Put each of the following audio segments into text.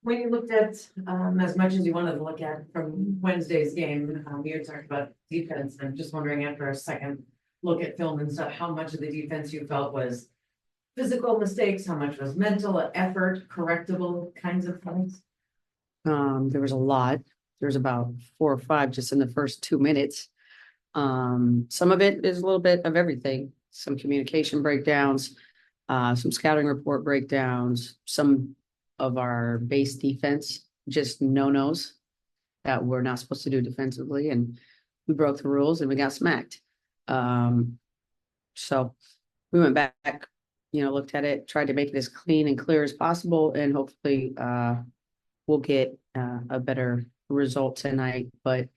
When you looked at, as much as you wanted to look at from Wednesday's game, you had talked about defense. I'm just wondering after a second look at film and stuff, how much of the defense you felt was physical mistakes, how much was mental effort, correctable kinds of things? There was a lot. There was about 4 or 5 just in the first 2 minutes. Some of it is a little bit of everything. Some communication breakdowns, some scouting report breakdowns, some of our base defense, just no-nos that we're not supposed to do defensively, and we broke the rules and we got smacked. So we went back, looked at it, tried to make it as clean and clear as possible, and hopefully we'll get a better result tonight. But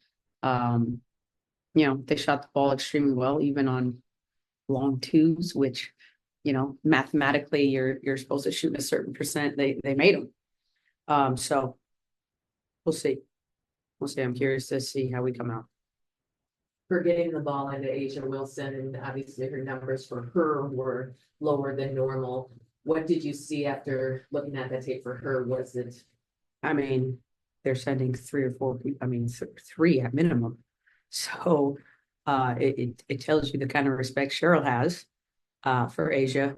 they shot the ball extremely well, even on long twos, which mathematically you're supposed to shoot a certain percent. They made them. So we'll see. We'll see. I'm curious to see how we come out. For getting the ball into Asia Wilson, and obviously her numbers for her were lower than normal. What did you see after looking at that tape for her? Was it? I mean, they're sending 3 or 4 people. I mean, 3 at minimum. So it tells you the kind of respect Cheryl has for Asia.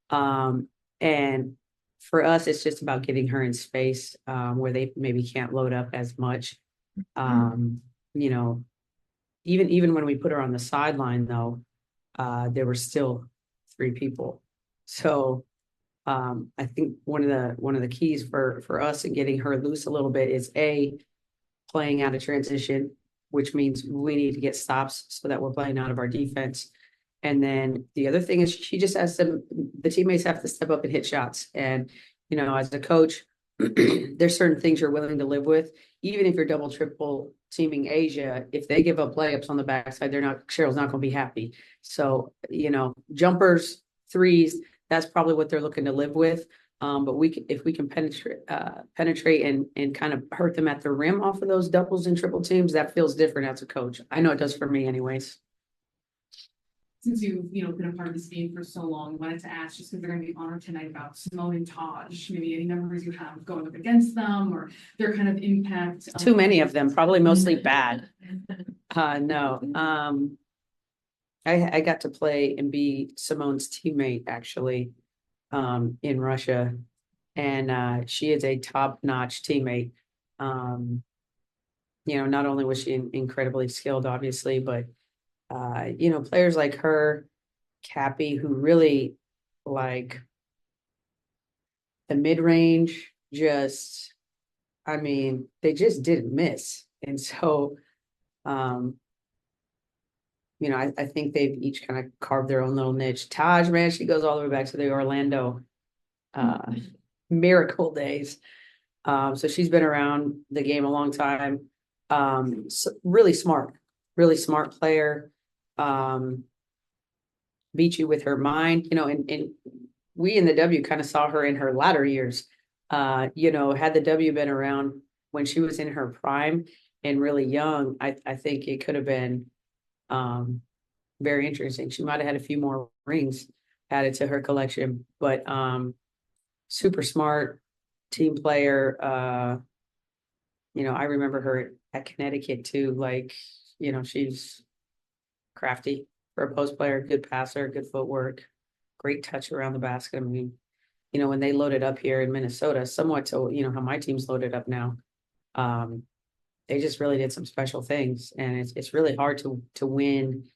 And for us, it's just about getting her in space where they maybe can't load up as much. You know, even when we put her on the sideline, though, there were still 3 people. So I think one of the keys for us in getting her loose a little bit is playing out of transition, which means we need to get stops so that we're playing out of our defense. And then the other thing is she just has the teammates have to step up and hit shots. And, as a coach, there's certain things you're willing to live with, even if you're double, triple teaming Asia. If they give up layups on the backside, Cheryl's not going to be happy. So, jumpers, threes, that's probably what they're looking to live with. But if we can penetrate and kind of hurt them at the rim off of those doubles and triple teams, that feels different as a coach. I know it does for me anyways. Since you've been a part of this game for so long, I wanted to ask, just because they're going to be honored tonight, about Simone and Taj. Maybe any numbers you have going up against them, or their kind of impact. Too many of them, probably mostly bad. No. I got to play and be Simone's teammate actually in Russia, and she is a top-notch teammate. Not only was she incredibly skilled, obviously, but players like her, Cappy, who really like the mid-range, they just didn't miss. And so, I think they've each kind of carved their own little niche. Taj, man, she goes all the way back to the Orlando miracle days. So she's been around the game a long time. So really smart player. Beat you with her mind, and we in the W kind of saw her in her latter years. Had the W been around when she was in her prime and really young, I think it could have been very interesting. She might have had a few more rings added to her collection, but super smart team player. I remember her at Connecticut too. She's crafty for a post player, good passer, good footwork, great touch around the basket. I mean, when they loaded up here in Minnesota, somewhat to, how my team's loaded up now, they just really did some special things. And it's really hard to win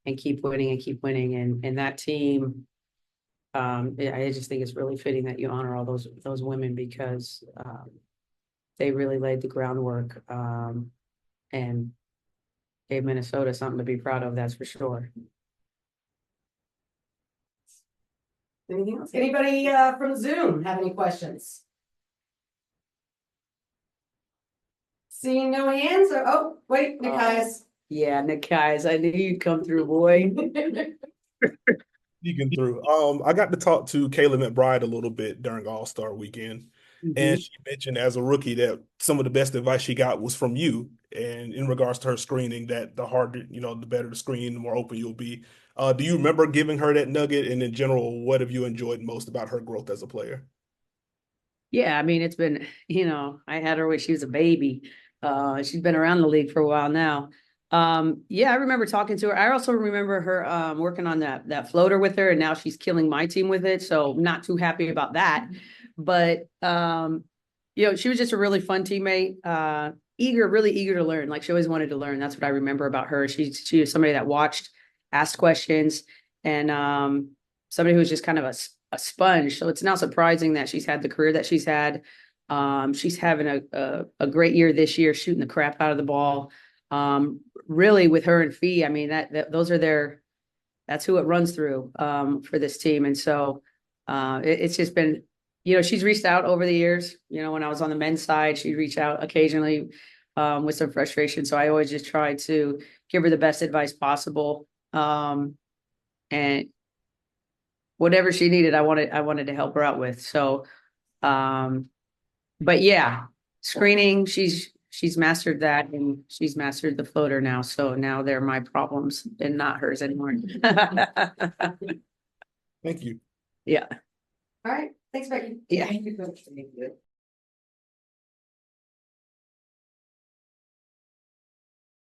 and keep winning. And that team, I just think it's really fitting that you honor all those women because they really laid the groundwork and gave Minnesota something to be proud of, that's for sure. Anything else? Anybody from Zoom have any questions? Seeing no hands, wait, Nikias. Yeah, Nikias, I knew you'd come through, boy. Sneaking through. I got to talk to Kayla McBride a little bit during All-Star weekend. And she mentioned as a rookie that some of the best advice she got was from you. And in regards to her screening, that the harder, the better the screen, the more open you'll be. Do you remember giving her that nugget? And in general, what have you enjoyed most about her growth as a player? Yeah, I mean, it's been, I had her when she was a baby. She's been around the league for a while now. Yeah, I remember talking to her. I also remember her working on that floater with her, and now she's killing my team with it. So not too happy about that. But she was just a really fun teammate. Really eager to learn. Like she always wanted to learn. That's what I remember about her. She was somebody that watched, asked questions, and somebody who was just kind of a sponge. So it's not surprising that she's had the career that she's had. She's having a great year this year, shooting the crap out of the ball. Really with her and Fee, I mean, that's who it runs through for this team. And so it's just been, she's reached out over the years. When I was on the men's side, she'd reach out occasionally with some frustration. So I always just try to give her the best advice possible. And whatever she needed, I wanted to help her out with. So, but yeah, screening, she's mastered that, and she's mastered the floater now. So now they're my problems and not hers anymore. Thank you. Yeah. All right, thanks, Becky. Yeah. Thank you, Coach. Thank you.